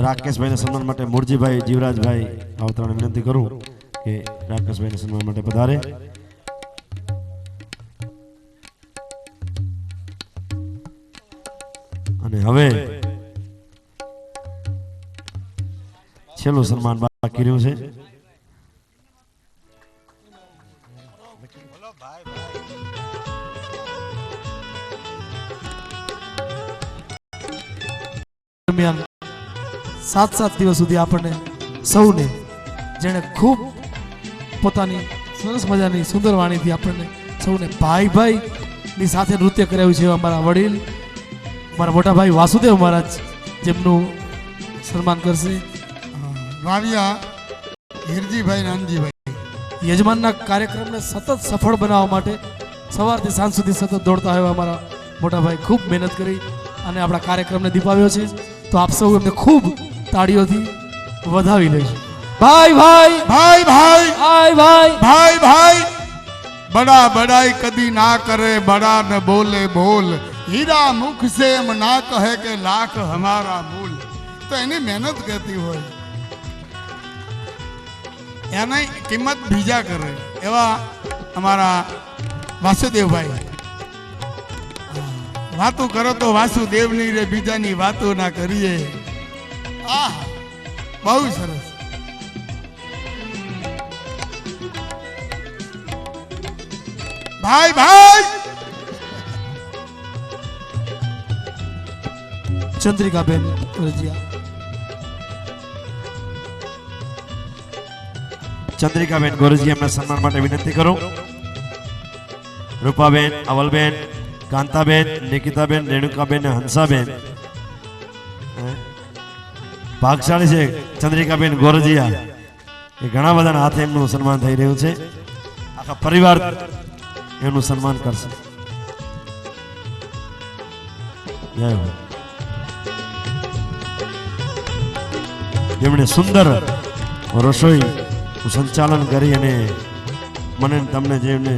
રાકેશભાઈને સન્માન માટે મૂળજીભાઈ જીવરાજભાઈ આવતાને વિનંતી કરું કે રાકેશભાઈને સન્માન માટે પધારે. અને હવે છેલ્લું સન્માન બાકી રહ્યું છે. દરમિયાન 7 દિવસ સુધી આપણને સૌને જેણે ખૂબ પોતાની સરસ મજાની સુંદર વાણીથી આપણને સૌને ભાઈ ની સાથે નૃત્ય કરાવ્યું છે અમારા વડીલ મારા મોટા ભાઈ વાસુદેવ મહારાજ જેમનું સન્માન કરશે. વાવિયા હિરજીભાઈ નાનજીભાઈ યજમાનના કાર્યક્રમને સતત સફળ બનાવવા માટે સવારથી સાંજ સુધી સતત દોડતા હોય અમારા મોટા ભાઈ ખૂબ મહેનત કરી અને આપણા કાર્યક્રમને દીપાવ્યો છે. તો આપ સૌ એમને ખૂબ તાળીઓથી વધાવી લઈશું. ભાઈ ભાઈ ભાઈ ભાઈ ભાઈ ભાઈ ભાઈ ભાઈ બડા બડાઈ કદી ના કરે બડા ન બોલે બોલ હીરા મુખ से એમ ના કહે કે લાખ હમારા મૂલ. તો એની મહેનત કરતી હોય એની કિંમત બીજા કરે એવા અમારા વાસુદેવભાઈ વાતો કરો તો વાસુદેવની રે બીજાની વાતો ના કરીએ. આહ બહુ સરસ. ભાઈ ભાઈ ચંદ્રિકાબેન રજિયા ચંદ્રિકાબેન ગોરજી એમના સન્માન માટે વિનંતી કરું. રૂપાબેન, અવલબેન, કાંતાબેન, નિકિતાબેન, રેણુકાબેન અને હંસાબેન ભાગશાળી છે. ચંદ્રિકાબેન ગોરજીયા એ ઘણા બધાના હાથે એમનું સન્માન થઈ રહ્યું છે. આખા પરિવાર એમનું સન્માન કરશે. જય હો. જેમણે સુંદર રસોઈ સંચાલન કરી અને મને તમને જેમને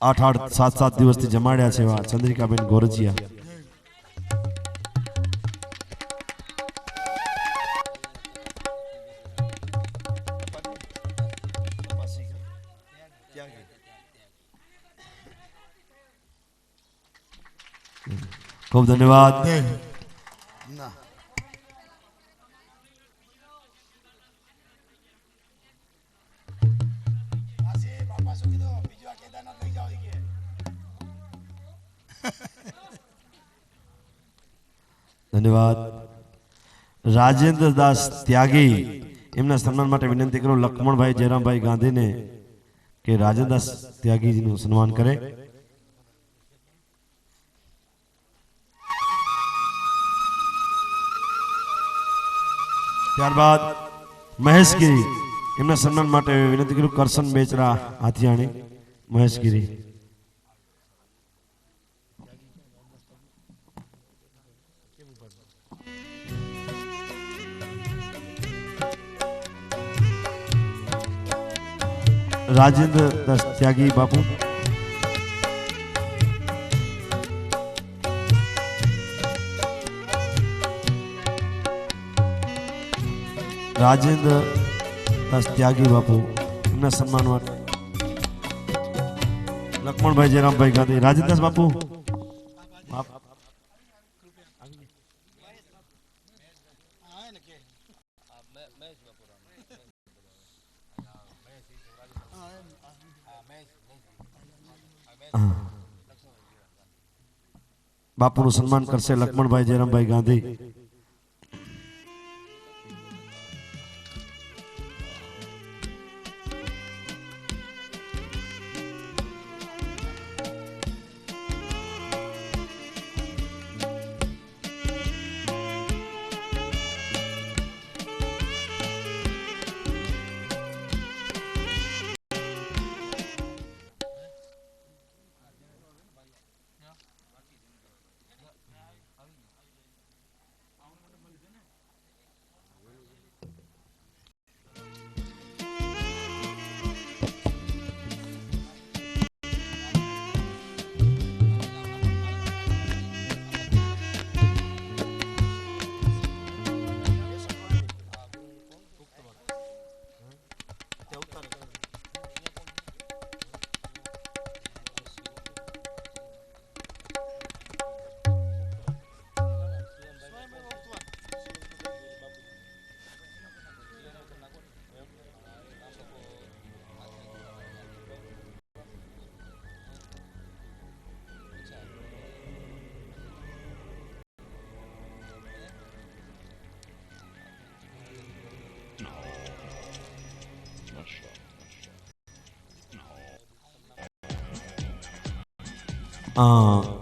8-7 દિવસથી જમાડ્યા છે એવા ચંદ્રિકાબેન ગોરજીયા. ખૂબ ધન્યવાદ. ધન્યવાદ. રાજેન્દ્ર દાસ ત્યાગી એમના સન્માન માટે વિનંતી કરું લક્ષ્મણભાઈ જયરામભાઈ ગાંધીને કે રાજેન્દ્ર દાસ ત્યાગીજીનું સન્માન કરે. ત્યારબાદ મહેશગીરી એમના સન્માન માટે વિનંતી કરું કરશન બેચરા હાથિયાણી મહેશગીરી. રાજેન્દ્ર દાસ ત્યાગી બાપુ રાજેન્દ્ર દાસ ત્યાગી બાપુ એમના સન્માન માટે લક્ષ્મણભાઈ જયરામભાઈ ગાંધી રાજેન્દ્ર દાસ બાપુ બાપુનું સન્માન કરશે લક્ષ્મણભાઈ જયરામભાઈ ગાંધી.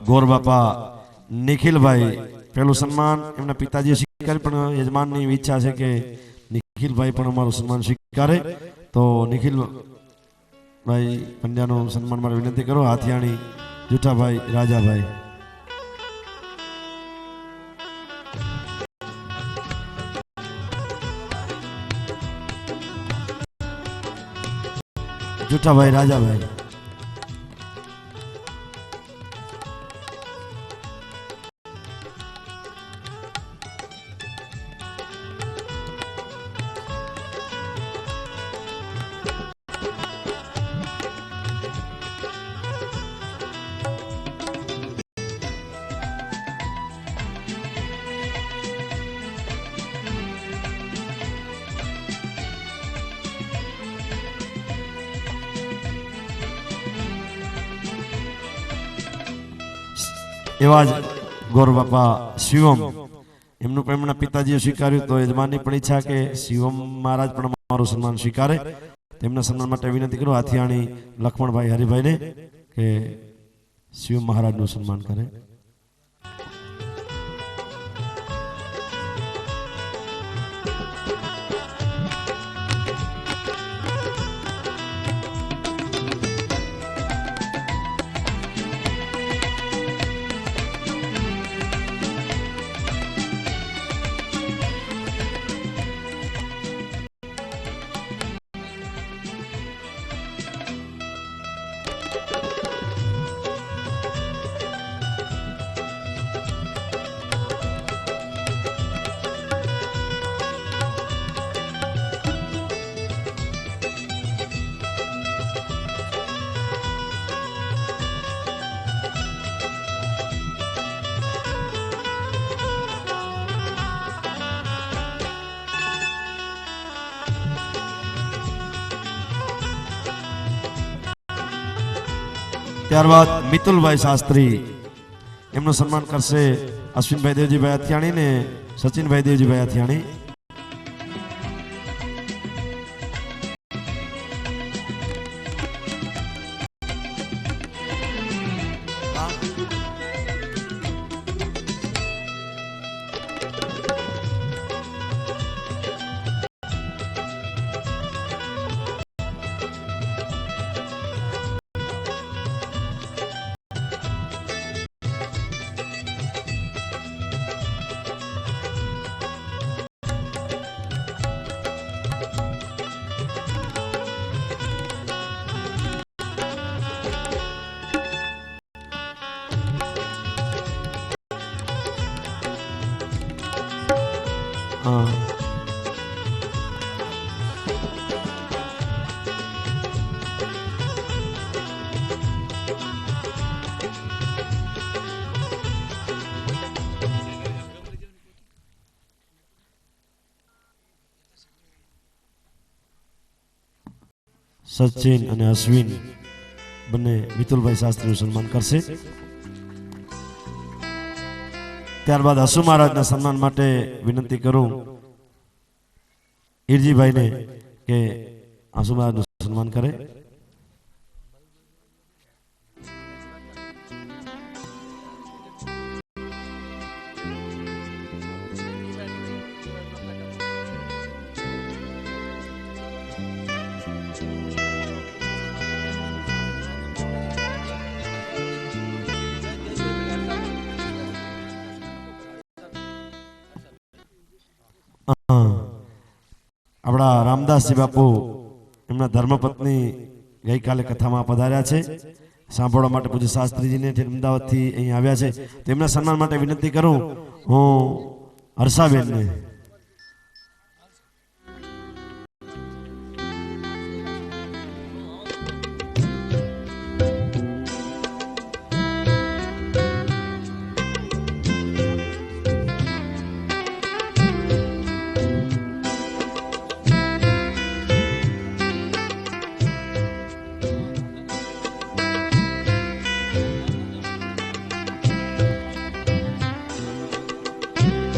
ગોર બાપા નિખિલભાઈ પેલું સન્માન એમના પિતાજીએ સ્વીકાર્યું, પણ યજમાનની ઈચ્છા છે કે નિખિલભાઈ પણ અમારું સન્માન સ્વીકારે. તો નિખિલભાઈ પંડ્યાનું સન્માન માટે વિનંતી કરો. હાથિયાણી જુઠાભાઈ રાજાભાઈ. જુઠાભાઈ રાજાભાઈ. એવા જ ગોર બાપા શિવમ એમનું પણ એમના પિતાજીએ સ્વીકાર્યું. તો યજમાનની પણ ઈચ્છા કે શિવમ મહારાજ પણ મારું સન્માન સ્વીકારે. તેમના સન્માન માટે વિનંતી કરું હાથિયાણી લક્ષ્મણભાઈ હરિભાઈને કે શિવમ મહારાજનું સન્માન કરે. ત્યારબાદ મિતુલભાઈ શાસ્ત્રી એમનું સન્માન કરશે અશ્વિનભાઈ દેવજીભાઈ અથિયાણી ને સચિનભાઈ દેવજીભાઈ અથિયાણી. સચિન અને અશ્વિન બંને મિતુલભાઈ શાસ્ત્રીનું સન્માન કરશે. ત્યારબાદ હસુ મહારાજના સન્માન માટે વિનંતી કરું ઈરજીભાઈને કે હસુ મહારાજનું સન્માન કરે. આપણા રામદાસજી બાપુ એમના ધર્મપત્ની ગઈકાલે કથામાં પધાર્યા છે. સાંભળવા માટે પૂજ્ય શાસ્ત્રીજીને અમદાવાદથી અહીં આવ્યા છે. તેમના સન્માન માટે વિનંતી કરું હું હર્ષાબેનને.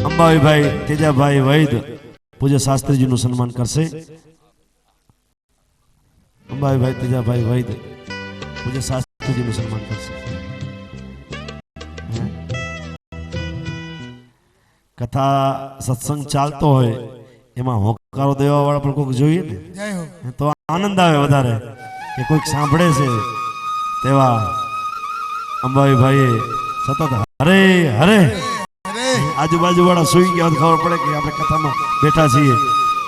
અંબાભાઈ તેજાભાઈ વૈદ પૂજ્ય શાસ્ત્રીજીનું સન્માન કરશે. અંબાભાઈ તેજાભાઈ વૈદ પૂજ્ય શાસ્ત્રીજીનું સન્માન કરશે. કથા સત્સંગ ચાલતો હોય એમાં હોકારો દેવા વાળા પણ કોઈક જોઈએ ને, જય હો. તો આનંદ આવે વધારે કે કોઈક સાંભળે છે. તેવા અંબાભાઈએ સતત હરે હરે, અરે આજુબાજુ વાળા સુઈ ગયા ખબર પડે કે આપણે કથામાં બેઠા છીએ,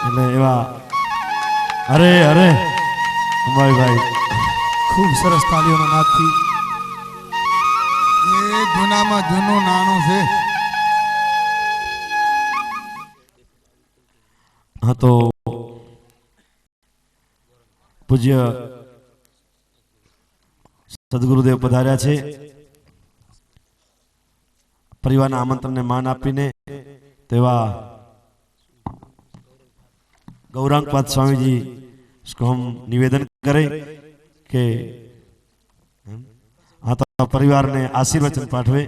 એટલે એવા હરે હરે અંબાભાઈ. ખૂબ સરસ તાલીઓના નાદથી એ જૂનામાં જૂનું નાણું છે. હા, તો પૂજ્ય સદગુરુદેવ પધાર્યા છે. પરિવારના આમંત્રણને માન આપીને તેવા ગૌરાંગપાદ સ્વામીજી હમ નિવેદન કરે કે આ તો પરિવારને આશીર્વચન પાઠવે.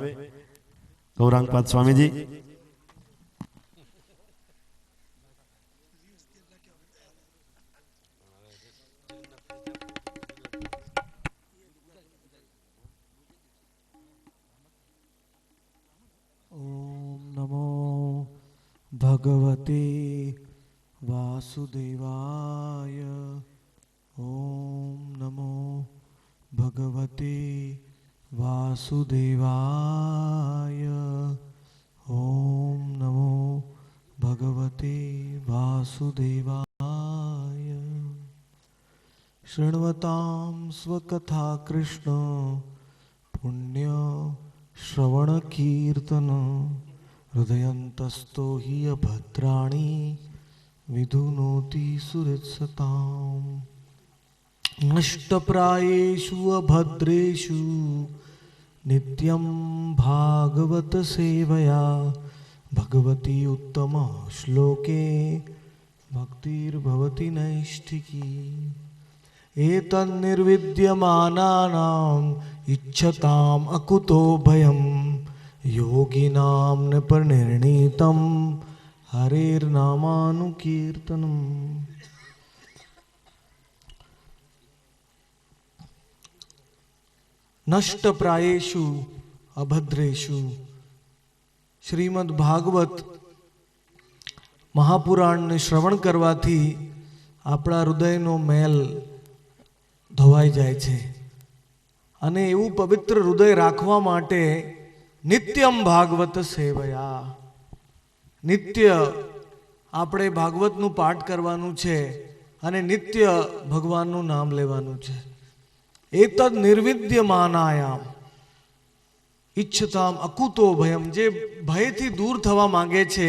ગૌરાંગપાદ સ્વામીજી. ઓમ નમો ભગવતે વાસુદેવાય. ઓમ નમો ભગવતે વાસુદેવાય. ઓમ નમો ભગવતે વાસુદેવાય. શૃણવતામ સ્વકથા કૃષ્ણ પુણ્ય શ્રવણ કીર્તન હૃદયંતસ્તો હિ અભદ્રાણી વિધુનોતિ સુરત્સતામ. નષ્ટપ્રાયેષુ અભદ્રેષુ નિત્યમ ભાગવત સેવયા ભગવતી ઉત્તમ શ્લોકે ભક્તિર્ભવતિ નૈષ્ઠિકી. એતન્નિર્વિદ્યમાનાનામ ઇચ્છતામ અકુતો ભયમ યોગિનામ ન પરિણીતમ હરેર્નામાનુકીર્તનમ. નષ્ટપ્રાયેષુ અભદ્રેષુ. શ્રીમદ ભાગવત મહાપુરાણને શ્રવણ કરવાથી આપણા હૃદયનો મેલ ધોવાઈ જાય છે, અને એવું પવિત્ર હૃદય રાખવા માટે નિત્યમ ભાગવત સેવયા, નિત્ય આપણે ભાગવતનું પાઠ કરવાનું છે અને નિત્ય ભગવાનનું નામ લેવાનું છે. એતદ નિર્વિદ્યમાનાયામ ઈચ્છતામ અકુતો ભયમ. જે ભયથી દૂર થવા માંગે છે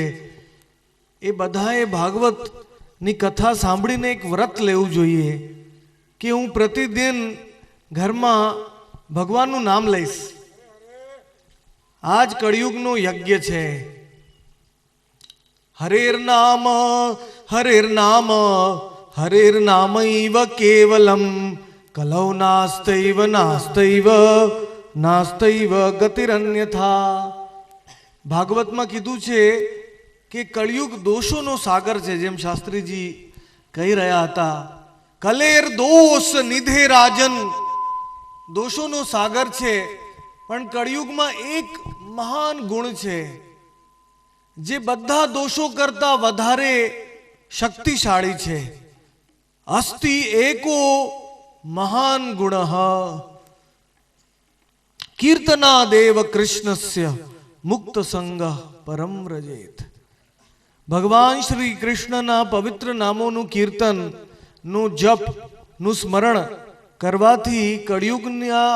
એ બધાએ ભાગવતની કથા સાંભળીને એક વ્રત લેવું જોઈએ કે હું પ્રતિદિન ઘરમાં ભગવાનનું નામ લઈશ. આજ કળિયુગનો યજ્ઞ છે. હરેર નામ હરેર નામ હરેર નામૈવ કેવલમ કલૌ નાસ્તૈવ નાસ્તૈવ નાસ્તૈવ ગતિરન્યથા. ભાગવતમાં કીધું છે કે કળિયુગ દોષોનો સાગર છે. જેમ શાસ્ત્રીજી કહી રહ્યા હતા, કલેર દોષ નિધે રાજન. દોષોનો સાગર છે, પણ કળિયુગમાં એક મહાન ગુણ છે જે બધા દોષો કરતા વધારે શક્તિશાળી છે. અસ્તિ એકો મહાન ગુણ કીર્તનાદેવ કૃષ્ણસ્ય મુક્ત સંગ પરમ વ્રજેત. ભગવાન શ્રી કૃષ્ણના પવિત્ર નામોનું કીર્તન નું જપ નું સ્મરણ કરવાથી કળિયુગના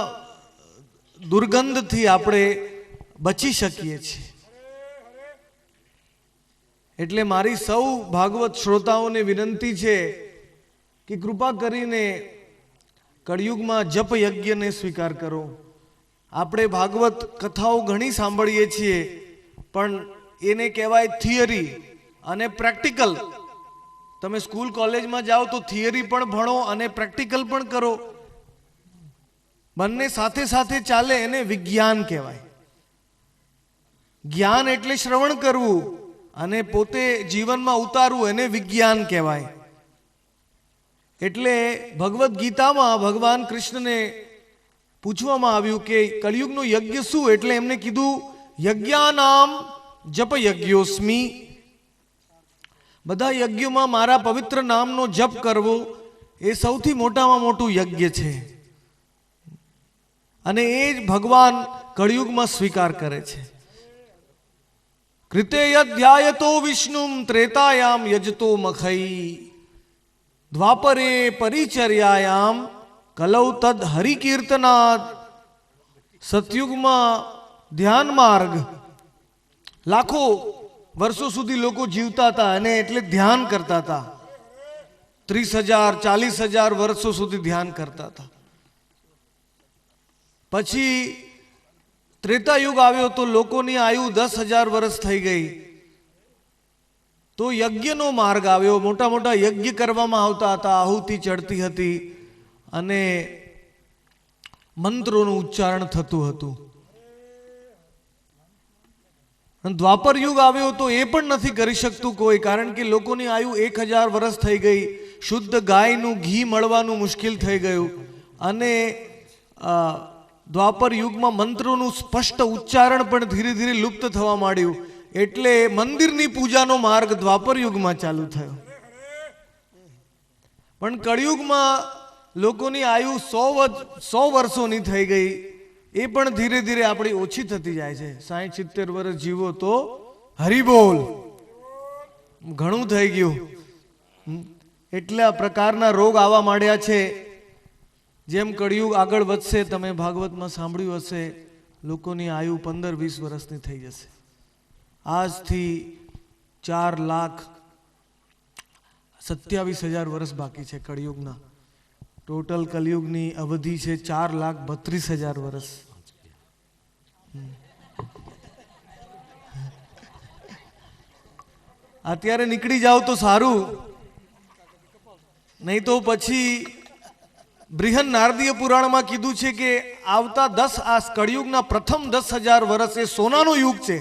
દુર્ગંધથી આપણે બચી શકીએ છીએ. એટલે મારી સૌ ભાગવત શ્રોતાઓને વિનંતી છે કે કૃપા કરીને કળિયુગમાં જપ યજ્ઞને સ્વીકાર કરો. આપણે ભાગવત કથાઓ ઘણી સાંભળીએ છીએ, પણ એને કહેવાય થિયરી અને પ્રેક્ટિકલ. તમે સ્કૂલ કોલેજમાં જાઓ તો થિયરી પણ ભણો અને પ્રેક્ટિકલ પણ કરો. બંને સાથે સાથે ચાલે, એને વિજ્ઞાન કહેવાય. જ્ઞાન એટલે શ્રવણ કરવું અને પોતે જીવનમાં ઉતારવું, એને વિજ્ઞાન કહેવાય. એટલે ભગવદ્ ગીતામાં ભગવાન કૃષ્ણને પૂછવામાં આવ્યું કે કળિયુગનો યજ્ઞ શું? એટલે એમને કીધું યજ્ઞાનામ જપ યજ્ઞોસ્મી, બધા યજ્ઞોમાં મારા પવિત્ર નામનો જપ કરવો એ સૌથી મોટામાં મોટું યજ્ઞ છે, અને એ જ ભગવાન કળિયુગમાં સ્વીકાર કરે છે. કૃતે યધ્યાયતો વિષ્ણુમ ત્રેતાયામ યજતો મખઈ, દ્વાપરે પરિચર્યાયામ કલૌ તદ હરિકીર્તનાદ. સતયુગમાં ધ્યાન માર્ગ, લાખો વર્ષો સુધી લોકો જીવતા હતા અને એટલે ધ્યાન કરતા હતા. 30,000 40,000 વર્ષો સુધી ધ્યાન કરતા હતા. પછી ત્રેતાયુગ આવ્યો તો લોકોની આયુ 10,000 વર્ષ થઈ ગઈ. તો યજ્ઞનો માર્ગ આવ્યો, મોટા મોટા યજ્ઞ કરવામાં આવતા હતા, આહુતિ ચડતી હતી અને મંત્રોનું ઉચ્ચારણ થતું હતું. દ્વાપર યુગ આવ્યો તો એ પણ નથી કરી શકતું કોઈ, કારણ કે લોકોની આયુ 1,000 વર્ષ થઈ ગઈ. શુદ્ધ ગાયનું ઘી મળવાનું મુશ્કેલ થઈ ગયું અને દ્વાપર યુગમાં મંત્રોનું સ્પષ્ટ ઉચ્ચારણ પણ ધીરે ધીરે લુપ્ત થવા માંડ્યું. એટલે મંદિરની પૂજાનો માર્ગ દ્વાપર યુગમાં ચાલુ થયો. પણ કળિયુગમાં લોકોની આયુ 100 વર્ષોની થઈ ગઈ. એ પણ ધીરે ધીરે આપણી ઓછી થતી જાય છે. 60-70 વર્ષ જીવો તો હરિબોલ, ઘણું થઈ ગયું. એટલા પ્રકારના રોગ આવવા માંડ્યા છે. જેમ કળિયુગ આગળ વધશે, તમે ભાગવતમાં સાંભળ્યું હશે, લોકોની આયુ 15-20 વર્ષની થઈ જશે. આજથી 4,27,000 વર્ષ બાકી છે કળિયુગના. ટોટલ કલયુગની અવધિ છે 4,32,000 વર્ષ. અત્યારે નીકળી જાવ તો સારું, નહીં તો પછી બૃહન નારદીય પુરાણમાં કીધું છે કે આવતા આ કળિયુગના પ્રથમ 10,000 વર્ષ એ સોનાનો યુગ છે.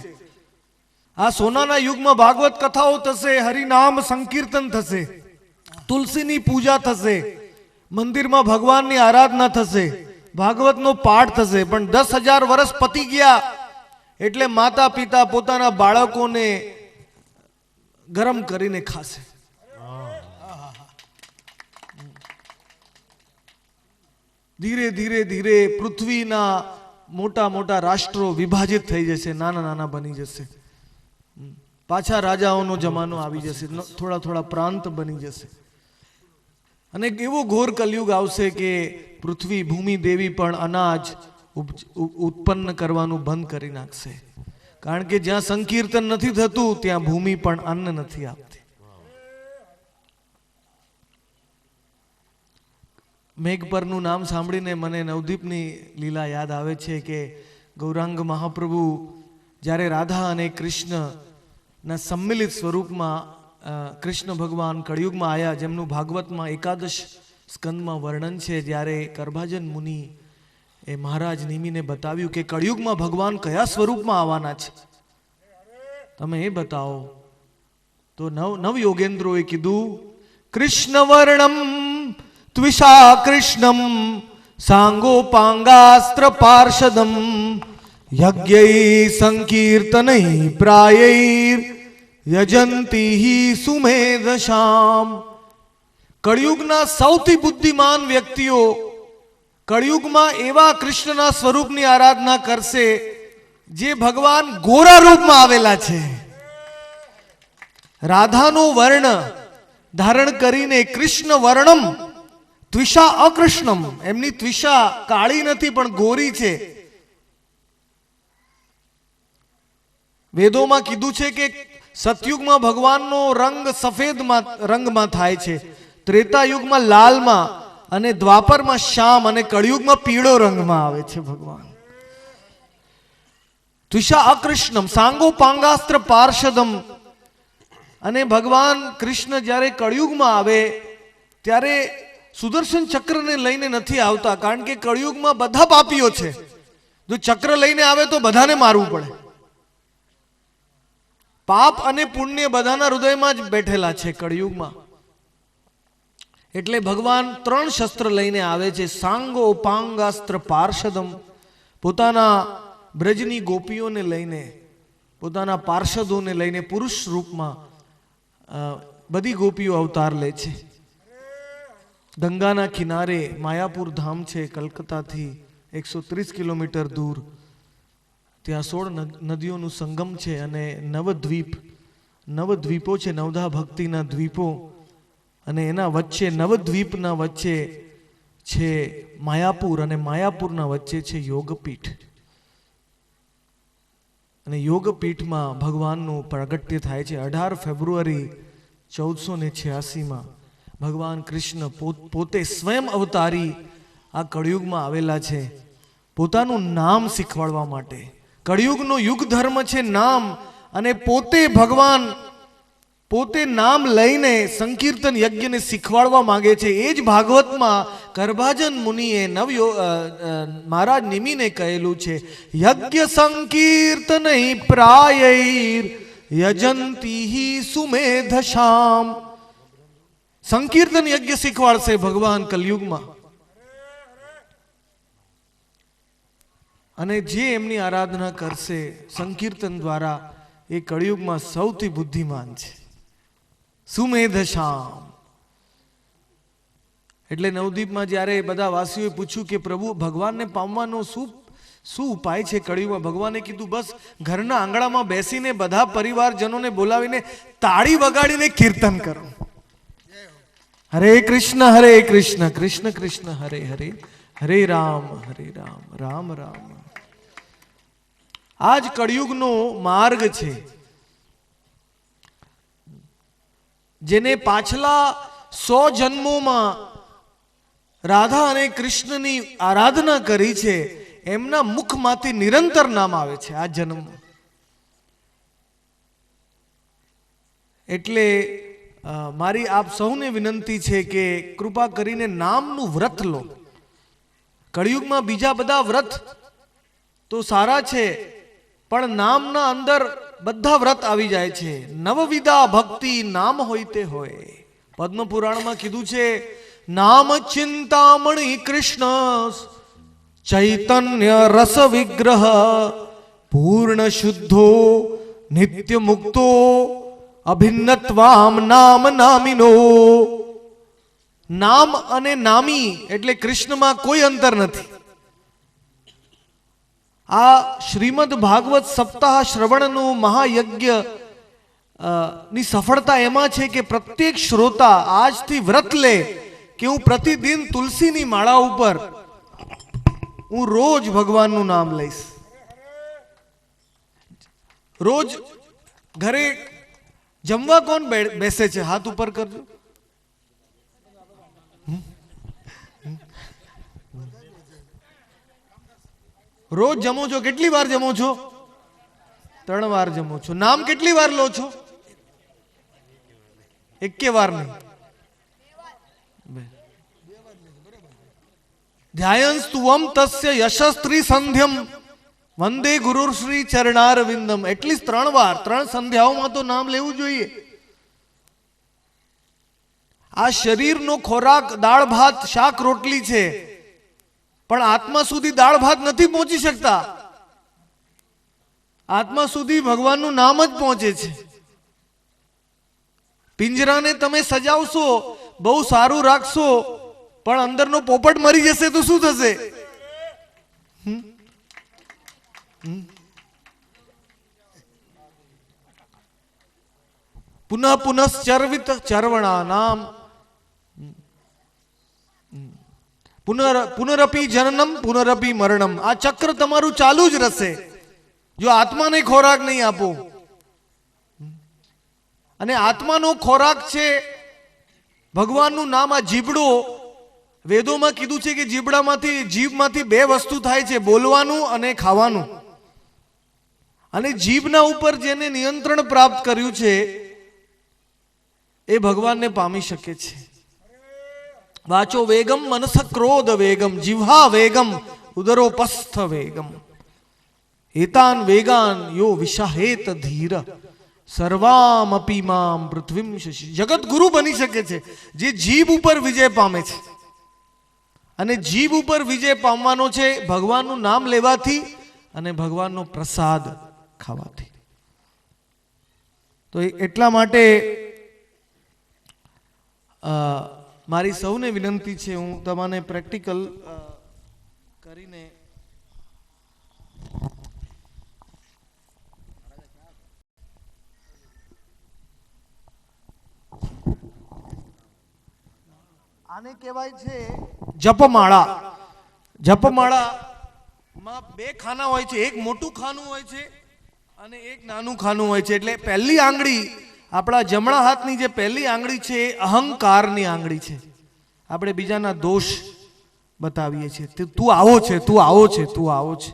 આ સોનાના યુગમાં ભાગવત કથાઓ થશે, હરિનામ સંકીર્તન થશે, તુલસીની પૂજા થશે, મંદિરમાં ભગવાનની આરાધના થશે, ભાગવતનો પાઠ થશે. પણ 10,000 વર્ષ પતી ગયા એટલે માતા પિતા પોતાના બાળકોને ગરમ કરીને ખાશે. ધીરે ધીરે ધીરે પૃથ્વીના મોટા મોટા રાષ્ટ્રો વિભાજિત થઈ જશે, નાના નાના બની જશે. પાછા રાજાઓનો જમાનો આવી જશે, થોડા થોડા પ્રાંત બની જશે. અને એવો ઘોર કલયુગ આવશે કે પૃથ્વી ભૂમિ દેવી પણ અનાજ ઉત્પન્ન કરવાનું બંધ કરી નાખશે. કારણ કે જ્યાં સંકીર્તન નથી થતું ત્યાં ભૂમિ પણ અન્ન નથી આપતી. મેઘ પરનું નામ સાંભળીને મને નવદીપની લીલા યાદ આવે છે કે ગૌરાંગ મહાપ્રભુ જ્યારે રાધા અને કૃષ્ણના સંમિલિત સ્વરૂપમાં કૃષ્ણ ભગવાન કળિયુગમાં આવ્યા, જેમનું ભાગવતમાં 11 સ્કંદમાં વર્ણન છે. જ્યારે કરભાજન મુનિ એ મહારાજ નિમીને બતાવ્યું કે કળિયુગમાં ભગવાન કયા સ્વરૂપમાં આવવાના છે, તમે એ બતાવો. તો નવ યોગેન્દ્રોએ કીધું, કૃષ્ણ વર્ણમ ત્વિષા કૃષ્ણમ સાંગોપાંગાસ્ત્ર પાર્ષદમ યજ્ઞૈ સંકીર્તનૈ પ્રાયૈર યજંતી સુમેધશામ. કળિયુગના સૌથી બુદ્ધિમાન વ્યક્તિઓ કળિયુગમાં એવા કૃષ્ણના સ્વરૂપની આરાધના કરશે જે ભગવાન ગોરા રૂપમાં આવેલા છે. રાધાનો વર્ણ ધારણ કરીને કૃષ્ણ વર્ણમ ત્વિષા અકૃષ્ણમ, એમની ત્વિષા કાળી નથી પણ ગોરી છે. વેદોમાં કીધું છે કે સતયુગમાં ભગવાનનો રંગ સફેદ રંગમાં થાય છે, ત્રેતાયુગમાં લાલમાં, અને દ્વાપરમાં શ્યામ, અને કળિયુગમાં પીળો રંગમાં આવે છે ભગવાન. ત્વિષા અકૃષ્ણમ સાંગોપાંગાસ્ત્ર પાર્ષદમ. અને ભગવાન કૃષ્ણ જ્યારે કળિયુગમાં આવે ત્યારે સુદર્શન ચક્રને લઈને નથી આવતા, કારણ કે કળિયુગમાં બધા પાપીઓ છે. જો ચક્ર લઈને આવે તો બધાને મારવું પડે. પાપ અને પુણ્ય બધાના હૃદયમાં જ બેઠેલા છે કળિયુગમાં. એટલે ભગવાન 3 શસ્ત્ર લઈને આવે છે. સાંગોપાંગાસ્ત્ર પાર્ષદમ, પોતાના બ્રજની ગોપીઓને લઈને પોતાના પાર્ષદોને લઈને પુરુષ રૂપમાં બધી ગોપીઓ અવતાર લે છે. ગંગાના કિનારે માયાપુર ધામ છે, કલકત્તાથી 130 કિલોમીટર દૂર. ત્યાં 16 નદીઓનું સંગમ છે અને નવદ્વીપો છે, નવધા ભક્તિના દ્વીપો. અને એના વચ્ચે નવદ્વીપના વચ્ચે છે માયાપુર અને માયાપુરના વચ્ચે છે યોગપીઠ. અને યોગપીઠમાં ભગવાનનું પ્રાગટ્ય થાય છે. 18 ફેબ્રુઆરી 1486માં ભગવાન કૃષ્ણ પોતે સ્વયં અવતારી આ કળિયુગમાં આવેલા છે પોતાનું નામ શીખવાડવા માટે. કળિયુગનો યુગ ધર્મ છે નામ, અને ભગવાન પોતે નામ લઈને સંકીર્તન યજ્ઞને શીખવાડવા માંગે છે. એ જ ભાગવતમાં કરભાજન મુનિએ મહારાજ નિમિને કહેલું છે, યજ્ઞ સંકીર્તન પ્રાયૈર યજંતી સુમેધશામ. સંકીર્તન યજ્ઞ શીખવાડશે ભગવાન કલયુગમાં. અને જે એમની આરાધના કરશે સંકીર્તન દ્વારા એ કળિયુગમાં સૌથી બુદ્ધિમાન છે. સુમેધશામ. એટલે નવદીપમાં જ્યારે બધા વાસીઓએ પૂછ્યું કે પ્રભુ ભગવાનને પામવાનો શું ઉપાય છે કળિયુગમાં, ભગવાને કીધું બસ ઘરના આંગણામાં બેસીને બધા પરિવારજનોને બોલાવીને તાળી વગાડીને કીર્તન કરો. હરે કૃષ્ણ કૃષ્ણ કૃષ્ણ હરે હરે, હરે રામ રામ રામ. આ જ કળિયુગનો માર્ગ છે, જેને પાછલા 100 જન્મોમાં રાધા અને કૃષ્ણની આરાધના કરી છે એમના મુખમાંથી નિરંતર નામ આવે છે આ જન્મમાં. એટલે મારી આપ સૌને વિનંતી છે કે કૃપા કરીને નામનું વ્રત લો. કળિયુગમાં બીજા બધા વ્રત તો સારા છે, પણ નામના અંદર બધા વ્રત આવી જાય છે. નવવિધા ભક્તિ નામ હોય તે હોય. પદ્મ પુરાણમાં કીધું છે, નામ ચિંતામણી કૃષ્ણ ચૈતન્ય રસ વિગ્રહ પૂર્ણ શુદ્ધો નિત્ય મુક્તો અભિન્નત્વામ નામ નામિનો. નામ અને નામી એટલે કૃષ્ણમાં કોઈ અંતર નથી. આ શ્રીમદ ભાગવત સપ્તાહ શ્રવણનું મહાયજ્ઞ ની સફળતા એમાં છે કે પ્રત્યેક શ્રોતા આજથી વ્રત લે કે હું પ્રતિદિન તુલસીની માળા ઉપર હું રોજ ભગવાનનું નામ લઈશ. રોજ ઘરે જમવા કોણ બેસે છે? હાથ ઉપર કરજો. રોજ જમો છો? કેટલી વાર જમો છો? 3 વાર જમો છો. નામ કેટલી વાર લો છો? 1 વાર નહીં. ધ્યાયંસ્તુવમ તસ્ય યશસ્ત્રી સંધ્યમ વંદે ગુરુ શ્રી ચરણારવિંદમ. એટલીસ્ટ 3 વાર, 3 સંધ્યાઓમાં તો નામ લેવું જોઈએ. આ શરીરનો ખોરાક દાળ ભાત શાક રોટલી છે, પણ આત્મા સુધી દાળ ભાત નથી પહોંચી શકતા. આત્મા સુધી ભગવાનનું નામ જ પહોંચે છે. પિંજરાને તમે સજાવશો, બહુ સારું રાખશો, પણ અંદરનો પોપટ મરી જશે તો શું થશે? પુનઃ પુનશ્ચર્વિત ચર્વણા નામ પુનરપી જનનમ પુનરપી મરણમ. આ ચક્ર તમારું ચાલુ જ રહેશે જો આત્માને ખોરાક નહીં આપો. અને આત્માનો ખોરાક છે ભગવાનનું નામ. આ જીબડો, વેદોમાં કીધું છે કે જીભમાંથી 2 વસ્તુ થાય છે, બોલવાનું અને ખાવાનું. અને જીભના ઉપર જેને નિયંત્રણ પ્રાપ્ત કર્યું છે એ ભગવાનને પામી શકે છે. વાચો વેગમ મનસ ક્રોધ વેગમ જીહ્વા વેગમ ઉદરોપસ્થ વેગમ એતાન વેગાન યો વિશાહેત ધીર સર્વામ અપી મામ પૃથ્વીમ શશી. જગત ગુરુ બની શકે છે જે જીભ ઉપર વિજય પામે છે. અને જીભ ઉપર વિજય પામવાનો છે ભગવાનનું નામ લેવાથી અને ભગવાનનો પ્રસાદ ખાવાથી. તો એટલા માટે મારી સૌને વિનંતી છે, હું તમને પ્રેક્ટિકલ કરીને આને કહેવાય છે જપમાળા. જપમાળામાં બે ખાના હોય છે, એક મોટું ખાનું હોય છે અને એક નાનું ખાનું હોય છે. એટલે પહેલી આંગળી, આપણા જમણા હાથની જે પહેલી આંગળી છે એ અહંકારની આંગળી છે. આપણે બીજાના દોષ બતાવીએ છીએ, તું આવો છે, તું આવો છે, તું આવો છે,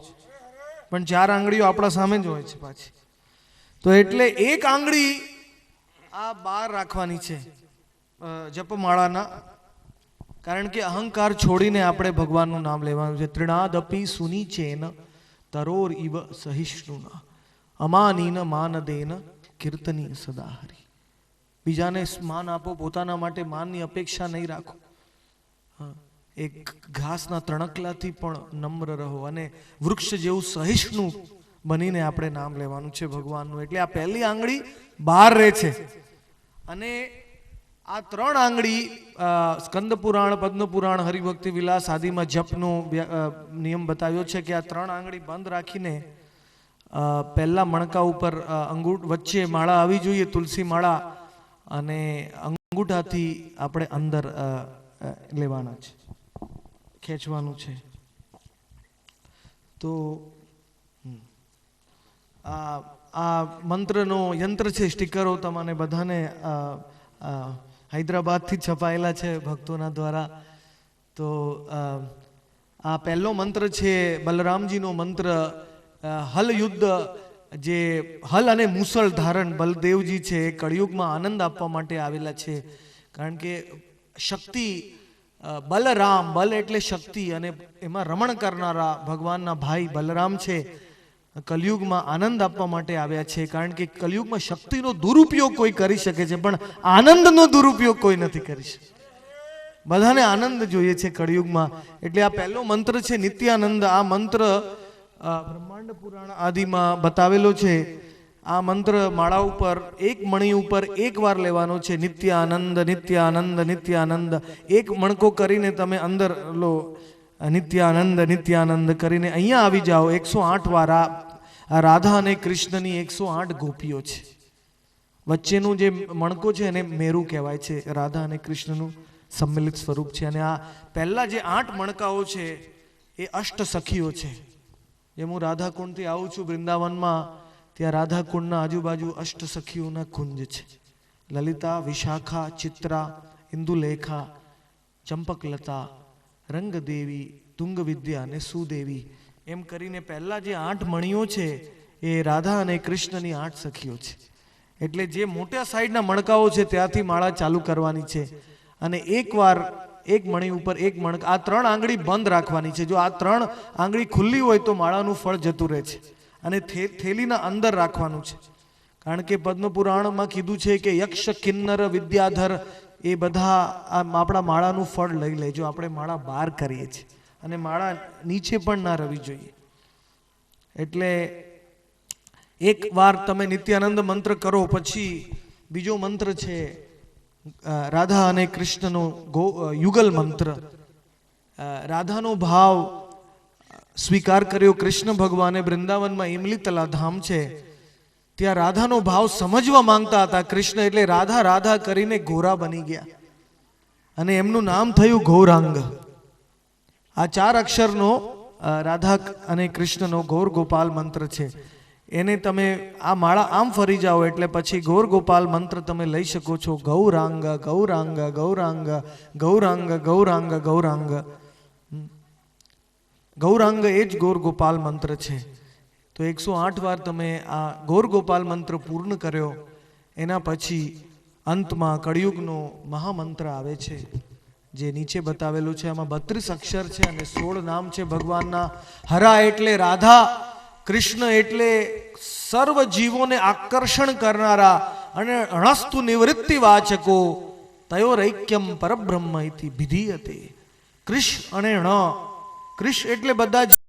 પણ ચાર આંગળીઓ આપણા સામે જ હોય છે પાછી. તો એટલે એક આંગળી આ બહાર રાખવાની છે જપમાળાના, કારણ કે અહંકાર છોડીને આપણે ભગવાનનું નામ લેવાનું છે. ત્રિણાદપી સુનીચેન તરોર ઇવ સહિષ્ણુના અમાનીન માનદેન કીર્તની સદા હરિ. બીજાને માન આપો, પોતાના માટે માનની અપેક્ષા નહીં રાખો. એક ઘાસના તણકલાથી પણ નમ્ર રહો અને વૃક્ષ જેવું સહિષ્ણુ બનીને આપણે નામ લેવાનું છે ભગવાનનું. એટલે આ પહેલી આંગળી બહાર રહે છે અને આ ત્રણ આંગળી સ્કંદ પુરાણ, પદ્મ પુરાણ, હરિભક્તિ વિલાસ આદિમાં જપનો નિયમ બતાવ્યો છે કે આ ત્રણ આંગળી બંધ રાખીને પહેલા મણકા ઉપર અંગૂઠ વચ્ચે માળા આવી જોઈએ, તુલસી માળા, અને અંગૂઠાથી આપણે અંદર લેવાના છે, ખેંચવાનું છે. તો આ મંત્રનો યંત્ર છે, સ્ટીકરો તમને બધાને હૈદરાબાદથી છપાયેલા છે ભક્તોના દ્વારા. તો આ પહેલો મંત્ર છે બલરામજીનો મંત્ર. હલ યુદ્ધ, જે હલ અને મુસળ ધારણ બલદેવજી છે એ કળિયુગમાં આનંદ આપવા માટે આવેલા છે. કારણ કે શક્તિ, બલરામ, બલ એટલે શક્તિ, અને એમાં રમણ કરનારા ભગવાનના ભાઈ બલરામ છે, કલયુગમાં આનંદ આપવા માટે આવ્યા છે. કારણ કે કલયુગમાં શક્તિનો દુરુપયોગ કોઈ કરી શકે છે, પણ આનંદનો દુરુપયોગ કોઈ નથી કરી શકે. બધાને આનંદ જોઈએ છે કળિયુગમાં. એટલે આ પહેલો મંત્ર છે નિત્યાનંદ. આ મંત્ર બ્રહ્માંડ પુરાણ આદિમાં બતાવેલો છે. આ મંત્ર માળા ઉપર એક મણી ઉપર એક વાર લેવાનો છે. નિત્યાનંદ, નિત્યાનંદ, નિત્યાનંદ. એક મણકો કરીને તમે અંદર લો, નિત્યાનંદ, નિત્યાનંદ કરીને અહીંયા આવી જાઓ. 108 વાર. આ રાધા અને કૃષ્ણની 108 ગોપીઓ છે. વચ્ચેનું જે મણકો છે એને મેરુ કહેવાય છે, રાધા અને કૃષ્ણનું સંમિલિત સ્વરૂપ છે. અને આ પહેલા જે 8 મણકાઓ છે એ અષ્ટ સખીઓ છે. જેમ હું રાધાકુંડથી આવું છું વૃંદાવનમાં, ત્યાં રાધાકુંડના આજુબાજુ અષ્ટ સખીઓના કુંજ છે. લલિતા, વિશાખા, ચિત્રા, ઇન્દુલેખા, ચંપકલતા, રંગદેવી, તુંગવિદ્યા અને સુદેવી, એમ કરીને પહેલા જે 8 મણીઓ છે એ રાધા અને કૃષ્ણની 8 સખીઓ છે. એટલે જે મોટા સાઈડના મણકાઓ છે ત્યાંથી માળા ચાલુ કરવાની છે. અને એકવાર એક મણી ઉપર એક મણકા, આ 3 આંગળી બંધ રાખવાની છે. જો આ 3 આંગળી ખુલ્લી હોય તો માળાનું ફળ જતું રહે છે. અને થેલીના અંદર રાખવાનું છે. કારણ કે પદ્મ પુરાણમાં કીધું છે કે યક્ષ, કિન્નર, વિદ્યાધર એ બધા આપણા માળાનું ફળ લઈ લે જો આપણે માળા બહાર કરીએ છીએ. અને માળા નીચે પણ ના રવી જોઈએ. એટલે એક વાર તમે નિત્યાનંદ મંત્ર કરો, પછી બીજો મંત્ર છે રાધા અને કૃષ્ણનો યુગલ મંત્ર. રાધાનો ભાવ સ્વીકાર કર્યો કૃષ્ણ ભગવાને. વૃંદાવનમાં ઇમલી તલા ધામ છે, ત્યાં રાધાનો ભાવ સમજવા માંગતા હતા કૃષ્ણ. એટલે રાધા રાધા કરીને ગોરા બની ગયા અને એમનું નામ થયું ગૌરાંગ. આ 4 અક્ષરનો રાધા અને કૃષ્ણનો ગૌર ગોપાલ મંત્ર છે. એને તમે આ માળા આમ ફરી જાઓ એટલે પછી ગૌર ગોપાલ મંત્ર તમે લઈ શકો છો. ગૌરાંગ, ગૌરાંગ, ગૌરાંગ, ગૌરાંગ, ગૌરાંગ, ગૌરાંગ. ગૌરાંગ એ જ ગૌર ગોપાલ મંત્ર છે. તો 108 વાર તમે આ ગૌર ગોપાલ મંત્ર પૂર્ણ કર્યો. એના પછી અંતમાં કળિયુગનો મહામંત્ર આવે છે, જે નીચે બતાવેલું છે. આમાં 32 અક્ષર છે અને 16 નામ છે ભગવાનના. હરા એટલે રાધા, કૃષ્ણ એટલે સર્વ જીવોને આકર્ષણ કરનારા અને અણસ્તુ નિવૃત્તિ વાચકો, તયોરૈક્યમ પરબ્રહ્મ ઇતિ વિધીયતે. કૃષ્ણ અને ણ, કૃષ્ણ એટલે બધા